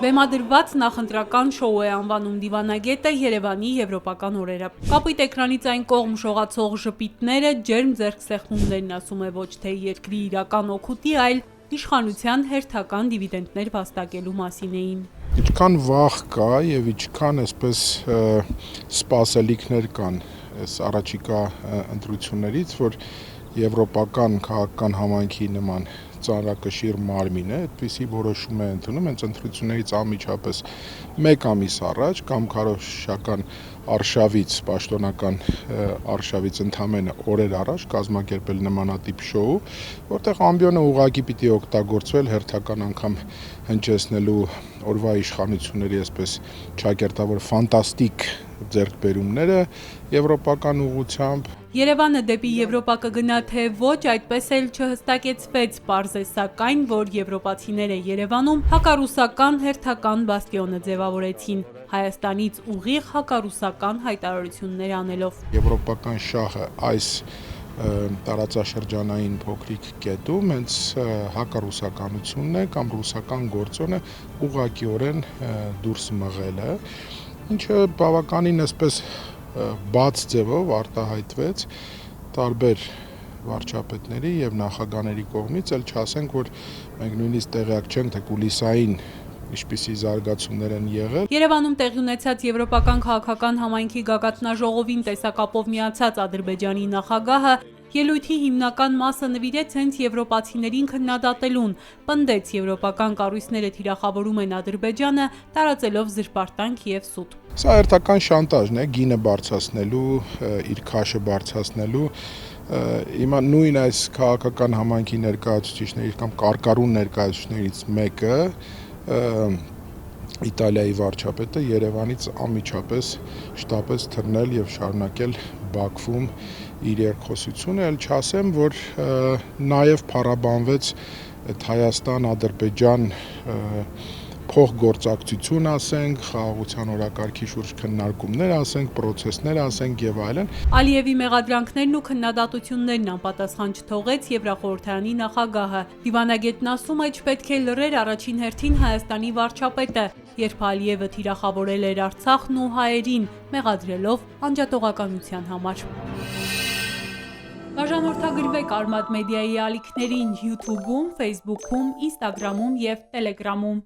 Բեմադրված նախընտրական շոու է անվանում դիվանագետը Երևանի եվրոպական օրերը։ Կապույտ էկրանից այն կողմ շողացող ժպիտները, ջերմ ձեռքսեղմումներն ասում է ոչ թե երկրի իրական օգուտի, այլ իշխանության հերթական դիվիդենտներ վաստակելու մասին էին։ Ինչքան վախ կա եւ ինչքան այսպես սպասելիքներ կան այս առաջիկա ընտրություններից, որ եվրոպական քաղաքական համայնքի նման ծանրակշիռ մարմին է, այդպիսի որոշում է ընդունում հենց ընտրություններից անմիջապես 1 ամիս առաջ կամ քարոզչական արշավից, պաշտոնական արշավից ընդամենը օրեր առաջ կազմակերպել նմանատիպ շոու, որտեղ ամբիոնը ուղղակի պիտի օգտագործվել հերթական անգամ հնչեցնելու օրվա իշխանությունների այսպես ճակերտավոր ֆանտաստիկ ձեռքբերումները եվրոպական ուղղությամբ։ Երևանը դեպի Եվրոպա կգնա թե ոչ, այդպես էլ չհստակեցվեց, պարզ է սակայն, որ եվրոպացիները Երևանում հակառուսական հերթական բաստիոնը ձևավորեցին, Հայաստանից ուղիղ հակառուսական հայտարարություններ անելով։ Եվրոպական շահը այս տարածաշրջանային փոքրիկ կետում հենց հակառուսականությունն է կամ ռուսական գործոնը ուղղակիորեն դուրս մղելը, ինչը բավականին այսպես բաց ձևով արտահայտվեց տարբեր վարչապետների եւ նախագահների կողմից, էլ չասենք, որ մենք նույնիսկ տեղյակ չենք, թե կուլիսային ինչպիսի զարգացումներ են եղել։ Երևանում տեղի ունեցած Եվրոպական քաղաքական համայնքի գագաթնաժողովին տեսակապով միացած Ադրբեջանի նախագահը ելույթի հիմնական մասը նվիրեց հենց եվրոպացիներին քննադատելուն, պնդեց եվրոպական կառույցները թիրախավորում են Ադրբեջանը, տարածելով զրպարտանք եւ սուտ։ Սա հերթական շանտաժն է, գինը բարձրացնելու, իր քաշը բարձրացնելու, հիմա նույն այս քաղաքական համայնքի ներկայացուցիչներից կամ կարկառուն ներկայացուցիչներից մեկը Իտալիայի վարչապետը Երևանից անմիջապես շտապեց թռնել եւ շարունակել Բաքվում իր երկխոսությունը, ել չասեմ, որ նաեւ փառաբանվեց այդ Հայաստան-Ադրբեջան փոխգործակցություն, ասենք, խաղաղության օրակարգի շուրջ քննարկումներ, ասենք, պրոցեսներ, ասենք եւ այլն։ Ալիևի մեղադրանքներն ու քննադատություններն անպատասխան չթողեց Եվրախորհրդարանի նախագահը։ Դիվանագետն ասում է, չպետք է լռեր առաջին հերթին Հայաստանի վարչապետը, երբ Ալիևը թիրախավորել էր Արցախն ու հայերին, մեղադրելով անջատողականության համար։ Բաժանորդագրվեք Արմադ մեդիայի ալիքներին YouTube-ում, Facebook-ում, Instagram-ում եւ Telegram-ում։